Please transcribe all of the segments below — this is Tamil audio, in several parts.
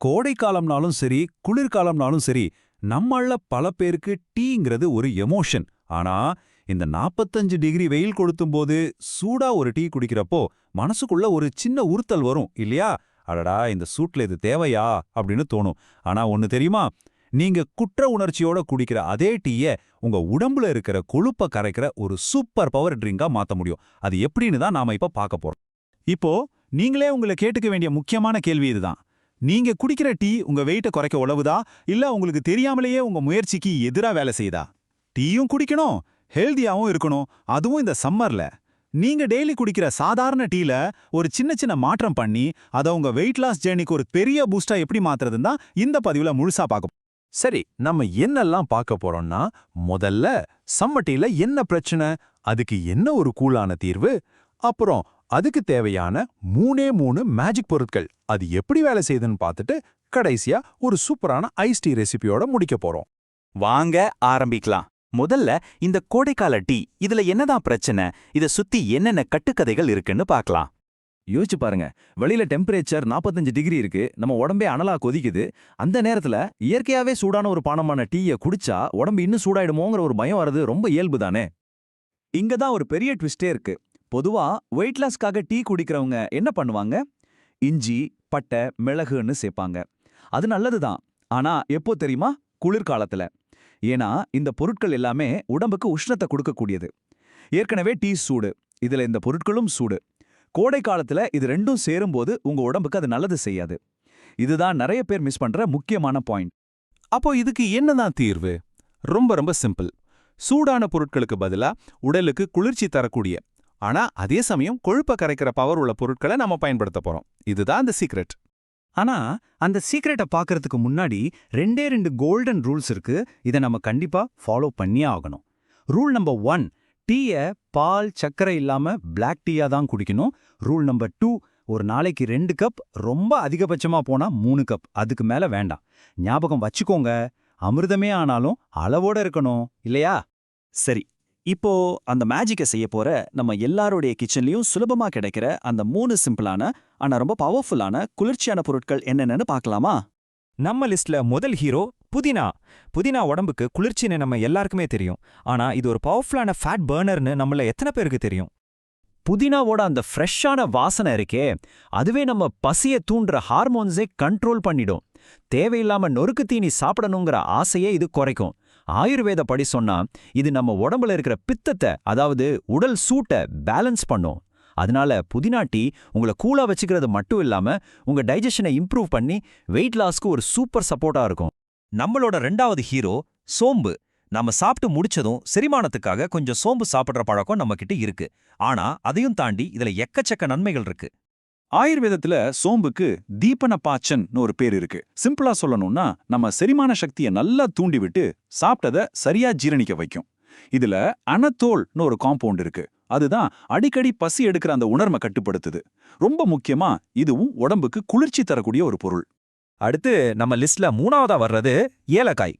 கோடைக்காலம்னாலும் சரி குளிர்காலம்னாலும் சரி நம்மள பல பேருக்கு டீங்கிறது ஒரு எமோஷன். ஆனா இந்த 45 டிகிரி வெயில் கொளுத்தும்போது சூடா ஒரு டீ குடிக்கிறப்போ மனசுக்குள்ள ஒரு சின்ன உறுத்தல் வரும் இல்லையா? அடடா இந்த சூட்ல இது தேவையா அப்படின்னு தோணும். ஆனா ஒன்னு தெரியுமா, நீங்க குற்ற உணர்ச்சியோட குடிக்கிற அதே டீய உங்க உடம்புல இருக்கிற கொழுப்ப கரைக்கிற ஒரு சூப்பர் பவர் ட்ரிங்கா மாத்த முடியும். அது எப்படின்னு தான் நாம இப்ப பார்க்க போறோம். இப்போ நீங்களே உங்களை கேட்டுக்க வேண்டிய முக்கியமான கேள்வி இதுதான். நீங்க குடிக்கிற டீ உங்க வெயிட்ட குறைக்க உதவுதா, இல்ல உங்களுக்கு தெரியாமலேயே உங்க முயற்சிக்கு எதிரா வேலை செய்யுதா? டீயும் குடிக்கணும், ஹெல்தியாவும் இருக்கணும், அதுவும் இந்த சம்மர்ல. நீங்க டெய்லி குடிக்கிற சாதாரண டீல ஒரு சின்ன சின்ன மாற்றம் பண்ணி அதை உங்க வெயிட் லாஸ் ஜேர்னிக்கு ஒரு பெரிய பூஸ்டா எப்படி மாத்துறதுன்னு தான் இந்த பதிவுல முழுசா பார்க்க. சரி, நம்ம என்னெல்லாம் பார்க்க போறோம்னா, முதல்ல சம்மர் டீல என்ன பிரச்சனை, அதுக்கு என்ன ஒரு கூலான தீர்வு, அப்புறம் அதுக்கு தேவையான 3 மேஜிக் பொருட்கள் அது எப்படி வேலை செய்யுதுன்னு பார்த்துட்டு கடைசியா ஒரு சூப்பரான ஐஸ் டீ ரெசிபியோட முடிக்க போறோம். வாங்க ஆரம்பிக்கலாம். முதல்ல இந்த கோடைக்கால டீ, இதுல என்னதான் பிரச்சனை, இத சுத்தி என்னென்ன கட்டுக்கதைகள் இருக்குன்னு பார்க்கலாம். யோசிச்சு பாருங்க, வெளியில டெம்பரேச்சர் 45 டிகிரி இருக்கு, நம்ம உடம்பே அனலா கொதிக்குது. அந்த நேரத்துல இயற்கையாவே சூடான ஒரு பானமான டீயை குடிச்சா உடம்பு இன்னும் சூடாயிடுமோங்கிற ஒரு பயம் வர்றது ரொம்ப இயல்பு தானே. இங்க தான் ஒரு பெரிய ட்விஸ்டே இருக்கு. பொதுவா வெயிட் லாஸ்க்காக டீ குடிக்கிறவங்க என்ன பண்ணுவாங்க? இஞ்சி, பட்டை, மிளகுன்னு சேர்ப்பாங்க. அது நல்லதுதான். ஆனா எப்போ தெரியுமா? குளிர்காலத்துல. ஏன்னா இந்த பொருட்கள் எல்லாமே உடம்புக்கு உஷ்ணத்தை கொடுக்கக்கூடியது. ஏற்கனவே டீ சூடு, இதுல இந்த பொருட்களும் சூடு. கோடை காலத்துல இது ரெண்டும் சேரும்போது உங்க உடம்புக்கு அது நல்லது செய்யாது. இதுதான் நிறைய பேர் மிஸ் பண்ற முக்கியமான பாயிண்ட். அப்போ இதுக்கு என்னதான் தீர்வு? ரொம்ப ரொம்ப சிம்பிள். சூடான பொருட்களுக்கு பதிலா உடலுக்கு குளிர்ச்சி தரக்கூடிய, ஆனா அதே சமயம் கொழுப்ப கரைக்கிற பவர் உள்ள பொருட்களை நம்ம பயன்படுத்த போறோம். இதுதான் அந்த சீக்ரெட். ஆனா அந்த சீக்ரெட்டை பார்க்கறதுக்கு முன்னாடி 2 கோல்டன் ரூல்ஸ் இருக்கு. இதை நம்ம கண்டிப்பா ஃபாலோ பண்ணியே ஆகணும். ரூல் நம்பர் 1, டீயை பால் சர்க்கரை இல்லாம பிளாக் டீயா தான் குடிக்கணும். ரூல் நம்பர் 2, ஒரு நாளைக்கு 2 கப், ரொம்ப அதிகபட்சமா போனா 3 கப், அதுக்கு மேல வேண்டாம். ஞாபகம் வச்சுக்கோங்க, அமிர்தமே ஆனாலும் அளவோட இருக்கணும் இல்லையா? சரி, இப்போ அந்த மேஜிக்கை செய்ய போற நம்ம எல்லாருடைய கிச்சன்லயும் சுலபமா கிடைக்கிற அந்த 3 சிம்பிளான ஆனா ரொம்ப பவர்ஃபுல்லான குளிர்ச்சியான பொருட்கள் என்னென்னு பார்க்கலாமா? நம்ம லிஸ்ட்ல முதல் ஹீரோ புதினா. புதினா உடம்புக்கு குளிர்ச்சின்னு நம்ம எல்லாருக்குமே தெரியும். ஆனா இது ஒரு பவர்ஃபுல்லான ஃபேட் பர்னர்னு நம்மள எத்தனை பேருக்கு தெரியும்? புதினாவோட அந்த ஃப்ரெஷ்ஷான வாசனை இருக்கே, அதுவே நம்ம பசியை தூண்டுற ஹார்மோன்ஸை கண்ட்ரோல் பண்ணிடும். தேவையில்லாம நொறுக்கு தீனி சாப்பிடணுங்கிற ஆசையே இது குறைக்கும். ஆயுர்வேத படி சொன்னா இது நம்ம உடம்புல இருக்கிற பித்தத்தை, அதாவது உடல் சூட்டை பேலன்ஸ் பண்ணும். அதனால புதினா டீ உங்களை கூலா வச்சுக்கிறது மட்டும் இல்லாம உங்க டைஜஷனை இம்ப்ரூவ் பண்ணி வெயிட் லாஸ்க்கு ஒரு சூப்பர் சப்போர்ட்டா இருக்கும். நம்மளோட 2வது ஹீரோ சோம்பு. நம்ம சாப்பிட்டு முடிச்சதும் செரிமானத்துக்காக கொஞ்சம் சோம்பு சாப்பிடுற பழக்கம் நம்ம கிட்ட இருக்கு. ஆனா அதையும் தாண்டி இதுல எக்கச்சக்க நன்மைகள் இருக்கு. ஆயுர்வேதத்துல சோம்புக்கு தீபன பாச்சன்னு ஒரு பேர் இருக்கு. சிம்பிளா சொல்லணும்னா நம்ம செரிமான சக்தியை நல்லா தூண்டி விட்டு சாப்பிட்டதை சரியா ஜீரணிக்க வைக்கும். இதுல அனத்தோல்னு ஒரு காம்பவுண்ட் இருக்கு. அதுதான் அடிக்கடி பசி எடுக்கிற அந்த உணர்வை கட்டுப்படுத்துது. ரொம்ப முக்கியமா இதுவும் உடம்புக்கு குளிர்ச்சி தரக்கூடிய ஒரு பொருள். அடுத்து நம்ம லிஸ்ட்ல 3வதா வர்றது ஏலக்காய்.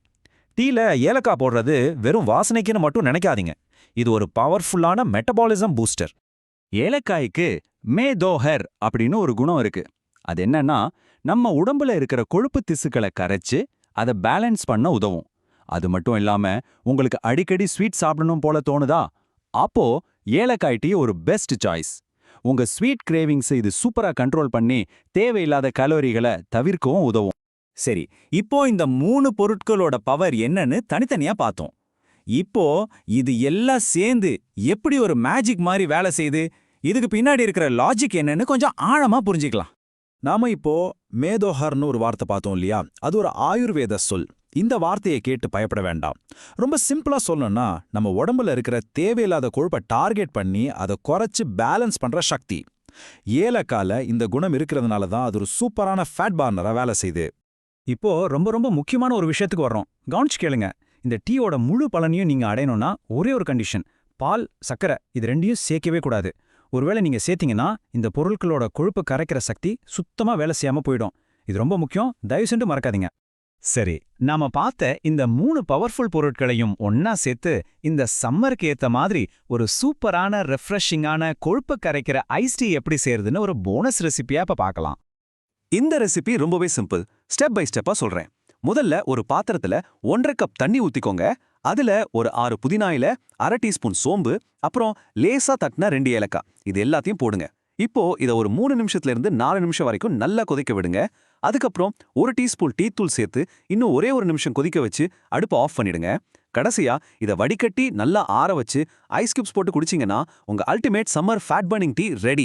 டீல ஏலக்காய் போடுறது வெறும் வாசனைக்குன்னு மட்டும் நினைக்காதீங்க. இது ஒரு பவர்ஃபுல்லான மெட்டபாலிசம் பூஸ்டர். ஏலக்காய்க்கு மேதோஹர் அப்படின்னு ஒரு குணம் இருக்கு. அது என்னன்னா, நம்ம உடம்புல இருக்கிற கொழுப்பு திசுக்களை கரைச்சு அதை பேலன்ஸ் பண்ண உதவும். அது மட்டும் இல்லாம உங்களுக்கு அடிக்கடி ஸ்வீட் சாப்பிடணும் போல தோணுதா? அப்போ ஏலக்காய் டீ ஒரு பெஸ்ட் சாய்ஸ். உங்க ஸ்வீட் கிரேவிங்ஸ் இது சூப்பரா கண்ட்ரோல் பண்ணி தேவையில்லாத கலோரிகளை தவிர்க்கவும் உதவும். சரி, இப்போ இந்த 3 பொருட்களோட பவர் என்னன்னு தனித்தனியா பார்த்தோம். இப்போ இது எல்லாம் சேர்ந்து எப்படி ஒரு மேஜிக் மாதிரி வேலை செய்யுது, இதுக்கு பின்னாடி இருக்கிற லாஜிக் என்னன்னு கொஞ்சம் ஆழமா புரிஞ்சுக்கலாம். நாம இப்போ மேதோஹர்னு ஒரு வார்த்தை பார்த்தோம் இல்லையா? அது ஒரு ஆயுர்வேத சொல். இந்த வார்த்தையை கேட்டு பயப்பட வேண்டாம். ரொம்ப சிம்பிளா சொல்லணும்னா நம்ம உடம்புல இருக்கிற தேவையில்லாத கொழுப்பை டார்கெட் பண்ணி அதை குறைச்சு பேலன்ஸ் பண்ற சக்தி. ஏலக்கால இந்த குணம் இருக்கிறதுனால தான் அது ஒரு சூப்பரான ஃபேட் பர்னரா வேலை செய்யுது. இப்போ ரொம்ப ரொம்ப முக்கியமான ஒரு விஷயத்துக்கு வர்றோம். கவனிச்சு கேளுங்க. இந்த டீயோட முழு பலனையும் நீங்க அடையணும்னா ஒரே ஒரு கண்டிஷன்: பால், சக்கரை இது ரெண்டையும் சேர்க்கவே கூடாது. ஒருவேளை நீங்க சேர்த்தீங்கன்னா இந்த பொருட்களோட கொழுப்பு கரைக்கிற சக்தி சுத்தமா வேலை செய்யாம போயிடும். இது ரொம்ப முக்கியம், தயவு செஞ்சு மறக்காதீங்க. சரி, நாம பார்த்த இந்த 3 பவர்ஃபுல் பொருட்களையும் ஒன்னா சேர்த்து இந்த சம்மருக்கு ஏத்த மாதிரி ஒரு சூப்பரான ரெஃப்ரெஷிங்கான கொழுப்பு கரைக்கிற ஐஸ் டீ எப்படி செய்யறதுன்னு ஒரு போனஸ் ரெசிபியா இப்ப பார்க்கலாம். இந்த ரெசிபி ரொம்பவே சிம்பிள். ஸ்டெப் பை ஸ்டெப்பா சொல்றேன். முதல்ல ஒரு பாத்திரத்துல 1.5 கப் தண்ணி ஊத்திக்கோங்க. அதுல ஒரு 6 புதினா இலை, 1/2 டீஸ்பூன் சோம்பு, அப்புறம் லேசா தட்டின 2 ஏலக்காய், இது எல்லாத்தையும் போடுங்க. இப்போ இத ஒரு 3 நிமிஷத்துல இருந்து 4 நிமிஷம் வரைக்கும் நல்லா கொதிக்க விடுங்க. அதுக்கப்புறம் 1 டீஸ்பூன் டீ தூள் சேர்த்து இன்னும் ஒரே 1 நிமிஷம் கொதிக்க வச்சு அடுப்பை ஆஃப் பண்ணிடுங்க. கடைசியா இத வடிகட்டி நல்லா ஆற வச்சு ஐஸ் கியூப்ஸ் போட்டு குடிச்சீங்கன்னா உங்க ultimate summer fat burning tea ready.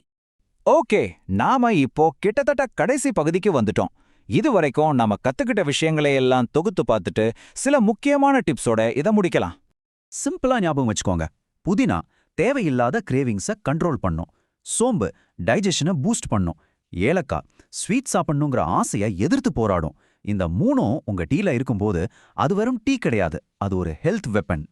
Okay, நாம இப்போ கிட்டத்தட்ட கடைசி பகுதிக்கு வந்துட்டோம். இதுவரைக்கும் நாம கத்துக்கிட்ட விஷயங்களை எல்லாம் தொகுத்து பார்த்துட்டு சில முக்கியமான டிப்ஸோட இதை முடிக்கலாம். சிம்பிளா ஞாபகம் வச்சுக்கோங்க. புதினா தேவையில்லாத கிரேவிங்ஸை கண்ட்ரோல் பண்ணும். சோம்பு டைஜஷனை பூஸ்ட் பண்ணும். ஏலக்காய் ஸ்வீட் சாப்பிடணுங்கிற ஆசையை எதிர்த்து போராடும். இந்த மூணும் உங்க டீல இருக்கும்போது அது வெறும் டீ கிடையாது, அது ஒரு ஹெல்த் வெப்பன்.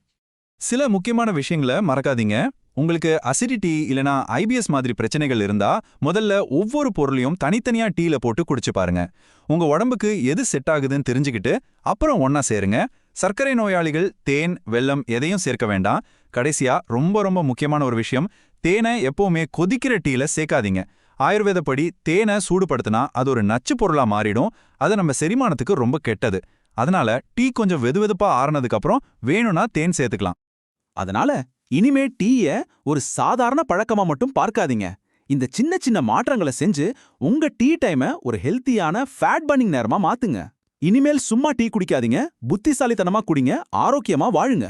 சில முக்கியமான விஷயங்களை மறக்காதீங்க. உங்களுக்கு அசிடிட்டி இல்லனா ஐபிஎஸ் மாதிரி பிரச்சனைகள் இருந்தா முதல்ல ஒவ்வொரு பொருளையும் தனித்தனியா டீல போட்டு குடிச்சு பாருங்க. உங்க உடம்புக்கு எது செட் ஆகுதுன்னு தெரிஞ்சுக்கிட்டு அப்புறம் ஒண்ணா சேருங்க. சர்க்கரை நோயாளிகள் தேன், வெல்லம் எதையும் சேர்க்க வேண்டாம். கடைசியா ரொம்ப ரொம்ப முக்கியமான ஒரு விஷயம், தேனை எப்பவுமே கொதிக்கிற டீல சேர்க்காதீங்க. ஆயுர்வேதப்படி தேனை சூடுபடுத்தினா அது ஒரு நச்சு பொருளா மாறிடும். அது நம்ம செரிமானத்துக்கு ரொம்ப கெட்டது. அதனால டீ கொஞ்சம் வெதுவெதுப்பா ஆறுனதுக்கு அப்புறம் வேணும்னா தேன் சேர்த்துக்கலாம். அதனால இனிமே டீய ஒரு சாதாரண பழக்கமா மட்டும் பார்க்காதீங்க. இந்த சின்ன சின்ன மாற்றங்களை செஞ்சு உங்க டீ டைமை ஒரு ஹெல்த்தியான ஃபேட் பர்னிங் நேரமா மாத்துங்க. இனிமேல் சும்மா டீ குடிக்காதீங்க, புத்திசாலித்தனமா குடிங்க, ஆரோக்கியமா வாழுங்க.